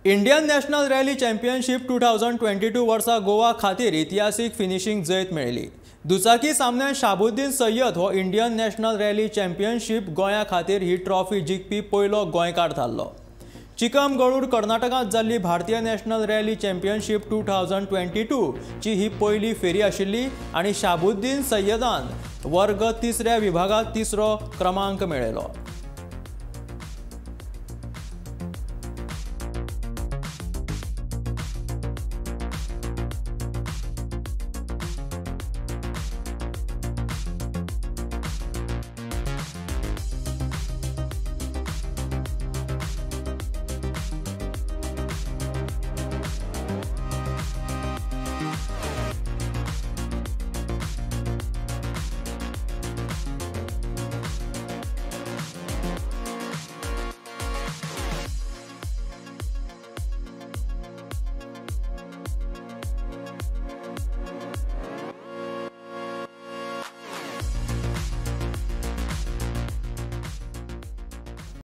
Indian national rally championship 2022 वर्सा गोवा खातीर इतिहासीक finishing जैत मेळ्ळी। दुचाकी सामन्यात शाबुद्दीन सय्यद हो इंडियन नॅशनल रॅली चॅम्पियनशीप गोंया खातीर ही ट्रॉफी जिखपी पयलो गोंयकार थारलो। चिकमगळूर कर्नाटकांत जाल्ली भारतीय नॅशनल रॅली चॅम्पियनशीप 2022 ची ही पयली फेरी आशिल्ली आनी शाबुद्दीन सय्यदान वर्ग तिसऱ्या विभागात तिसरो क्रमांक मेळयलो।